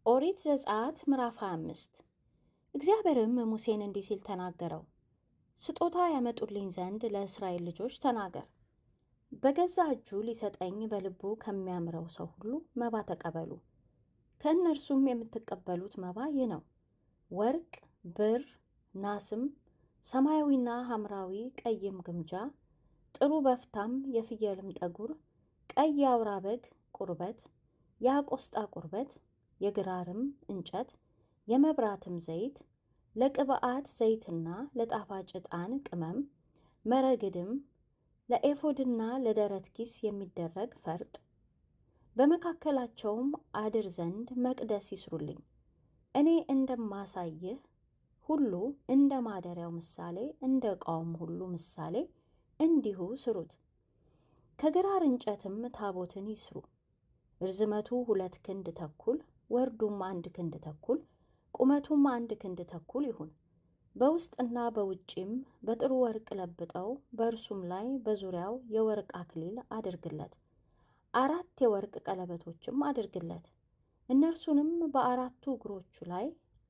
ኦሪት ዘጸአት ምዕራፍ 25 እግዚአብሔርም ሙሴን እንዲህ ሲል ተናገረው። ስጦታ ያመጡልኝ ዘንድ ለእስራኤል ልጆች ተናገር። በገዛ እጁ ሊሰጠኝ በልቡ ከሚያምረው ሰው ሁሉ መባ ተቀበሉ። ከእነርሱም የምትቀበሉት መባ ይህ ነው፤ ወርቅ፣ ብር፣ ናስም፣ ሰማያዊና ሐምራዊ ቀይም ግምጃ፣ ጥሩ በፍታም፣ የፍየልም ጠጉር፣ ቀይ የአውራ በግ ቁርበት፣ የአቆስጣ ቁርበት፣ የግራርም እንጨት፣ የመብራትም ዘይት፣ ለቅብዓት ዘይትና ለጣፋጭ ዕጣን ቅመም፣ መረግድም፣ ለኤፎድና ለደረት ኪስ የሚደረግ ፈርጥ፣ በመካከላቸውም አድር ዘንድ መቅደስ ይስሩልኝ። እኔ እንደማሳይህ ሁሉ እንደ ማደሪያው ምሳሌ እንደ ዕቃውም ሁሉ ምሳሌ እንዲሁ ስሩት። ከግራር እንጨትም ታቦትን ይስሩ። ርዝመቱ 2 ክንድ ተኩል፣ ወርዱም 1 ክንድ ተኩል፣ ቁመቱም 1 ክንድ ተኩል ይሁን። በውስጥና በውጭም በጥሩ ወርቅ ለብጠው በእርሱም ላይ በዙሪያው የወርቅ አክሊል አድርግለት። 4 የወርቅ ቀለበቶችም አድርግለት። እነርሱንም በአራቱ እግሮቹ ላይ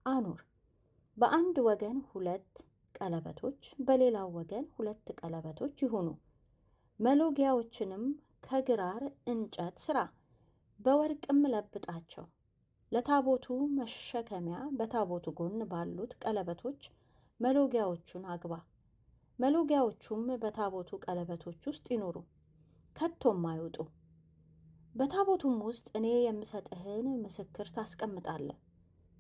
አኑር። በአንድ ወገን 2 ቀለበቶች፣ በሌላው ወገን 2 ቀለበቶች ይሁኑ። መሎጊያዎችንም ከግራር እንጨት ሥራ፣ በወርቅም ለብጣቸው። ለታቦቱ መሸከሚያ በታቦቱ ጎን ባሉት ቀለበቶች መሎጊያዎቹን አግባ። መሎጊያዎቹም በታቦቱ ቀለበቶች ውስጥ ይኑሩ፣ ከቶም አይውጡ። በታቦቱም ውስጥ እኔ የምሰጥህን ምስክር ታስቀምጣለህ።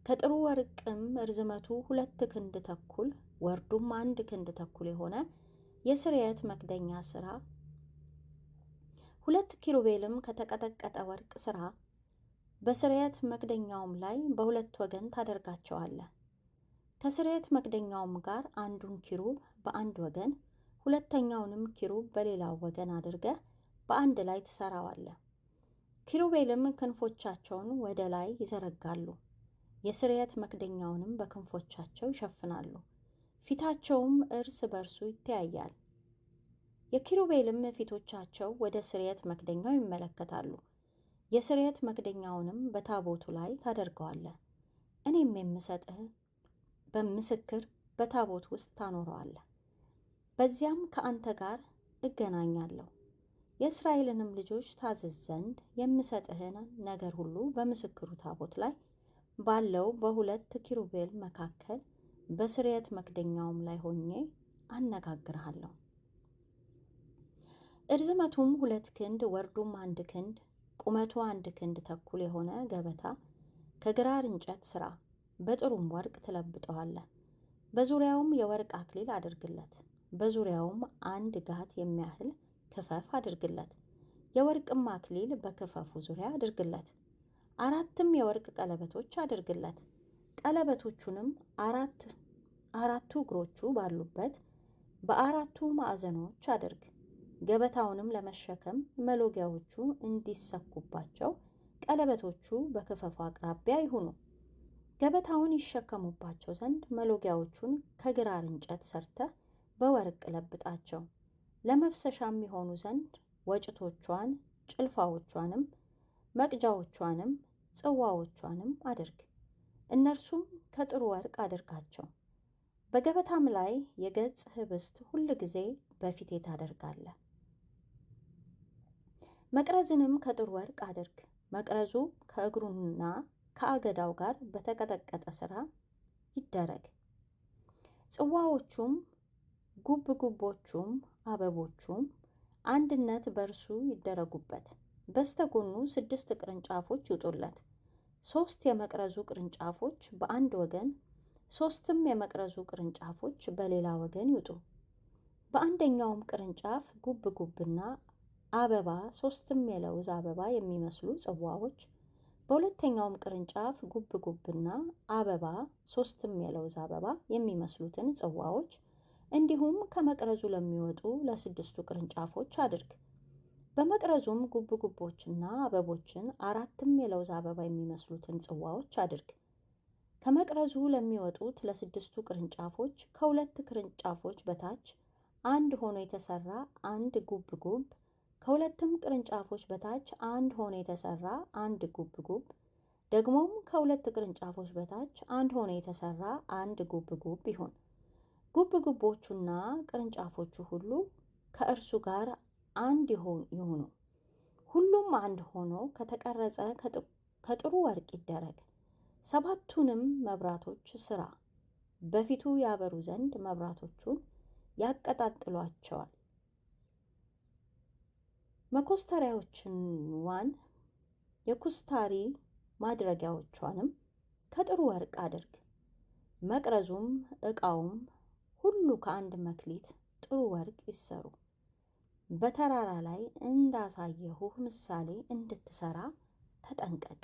ከጥሩ ወርቅም ርዝመቱ 2 ክንድ ተኩል ወርዱም 1 ክንድ ተኩል የሆነ የስርየት መክደኛ ሥራ። 2 ኪሩቤልም ከተቀጠቀጠ ወርቅ ሥራ። በስርየት መክደኛውም ላይ በ2 ወገን ታደርጋቸዋለህ። ከስርየት መክደኛውም ጋር አንዱን ኪሩብ በአንድ ወገን፣ ሁለተኛውንም ኪሩብ በሌላው ወገን አድርገህ በአንድ ላይ ትሰራዋለህ። ኪሩቤልም ክንፎቻቸውን ወደ ላይ ይዘረጋሉ፣ የስርየት መክደኛውንም በክንፎቻቸው ይሸፍናሉ፣ ፊታቸውም እርስ በርሱ ይተያያል። የኪሩቤልም ፊቶቻቸው ወደ ስርየት መክደኛው ይመለከታሉ። የስርየት መክደኛውንም በታቦቱ ላይ ታደርገዋለህ። እኔም የምሰጥህ በምስክር በታቦት ውስጥ ታኖረዋለህ። በዚያም ከአንተ ጋር እገናኛለሁ። የእስራኤልንም ልጆች ታዝዝ ዘንድ የምሰጥህን ነገር ሁሉ በምስክሩ ታቦት ላይ ባለው በ2 ኪሩቤል መካከል በስርየት መክደኛውም ላይ ሆኜ አነጋግርሃለሁ። እርዝመቱም 2 ክንድ ወርዱም 1 ክንድ ቁመቱ 1 ክንድ ተኩል የሆነ ገበታ ከግራር እንጨት ሥራ፣ በጥሩም ወርቅ ትለብጠዋለህ። በዙሪያውም የወርቅ አክሊል አድርግለት። በዙሪያውም 1 ጋት የሚያህል ክፈፍ አድርግለት። የወርቅም አክሊል በክፈፉ ዙሪያ አድርግለት። 4 የወርቅ ቀለበቶች አድርግለት። ቀለበቶቹንም አራቱ እግሮቹ ባሉበት በአራቱ ማዕዘኖች አድርግ። ገበታውንም ለመሸከም መሎጊያዎቹ እንዲሰኩባቸው ቀለበቶቹ በክፈፉ አቅራቢያ ይሁኑ። ገበታውን ይሸከሙባቸው ዘንድ መሎጊያዎቹን ከግራር እንጨት ሰርተህ በወርቅ ለብጣቸው። ለመፍሰሻም የሆኑ ዘንድ ወጭቶቿን፣ ጭልፋዎቿንም፣ መቅጃዎቿንም፣ ጽዋዎቿንም አድርግ። እነርሱም ከጥሩ ወርቅ አድርጋቸው። በገበታም ላይ የገጽ ኅብስት ሁል ጊዜ በፊቴ ታደርጋለህ። መቅረዝንም ከጥሩ ወርቅ አድርግ። መቅረዙ ከእግሩና ከአገዳው ጋር በተቀጠቀጠ ሥራ ይደረግ። ጽዋዎቹም ጉብጉቦቹም አበቦቹም አንድነት በእርሱ ይደረጉበት። በስተጎኑ 6 ቅርንጫፎች ይውጡለት። 3 የመቅረዙ ቅርንጫፎች በአንድ ወገን፣ 3ም የመቅረዙ ቅርንጫፎች በሌላ ወገን ይውጡ። በአንደኛውም ቅርንጫፍ ጉብጉብና አበባ 3ም የለውዝ አበባ የሚመስሉ ጽዋዎች፣ በሁለተኛውም ቅርንጫፍ ጉብጉብና አበባ 3ም የለውዝ አበባ የሚመስሉትን ጽዋዎች እንዲሁም ከመቅረዙ ለሚወጡ ለ6ቱ ቅርንጫፎች አድርግ። በመቅረዙም ጉብጉቦችና አበቦችን 4ም የለውዝ አበባ የሚመስሉትን ጽዋዎች አድርግ። ከመቅረዙ ለሚወጡት ለ6ቱ ቅርንጫፎች ከ2 ቅርንጫፎች በታች አንድ ሆኖ የተሰራ አንድ ጉብጉብ፣ ከ2ም ቅርንጫፎች በታች አንድ ሆኖ የተሰራ አንድ ጉብጉብ፣ ደግሞም ከሁለት ቅርንጫፎች በታች አንድ ሆኖ የተሰራ አንድ ጉብጉብ ይሁን። ጉብጉቦቹና ቅርንጫፎቹ ሁሉ ከእርሱ ጋር አንድ ይሁኑ። ሁሉም አንድ ሆኖ ከተቀረጸ ከጥሩ ወርቅ ይደረግ። 7ቱንም መብራቶች ስራ፣ በፊቱ ያበሩ ዘንድ መብራቶቹን ያቀጣጥሏቸዋል። መኮስተሪያዎችዋን የኩስታሪ ማድረጊያዎቿንም ከጥሩ ወርቅ አድርግ። መቅረዙም ዕቃውም ሁሉ ከአንድ መክሊት ጥሩ ወርቅ ይሰሩ። በተራራ ላይ እንዳሳየሁህ ምሳሌ እንድትሰራ ተጠንቀቅ።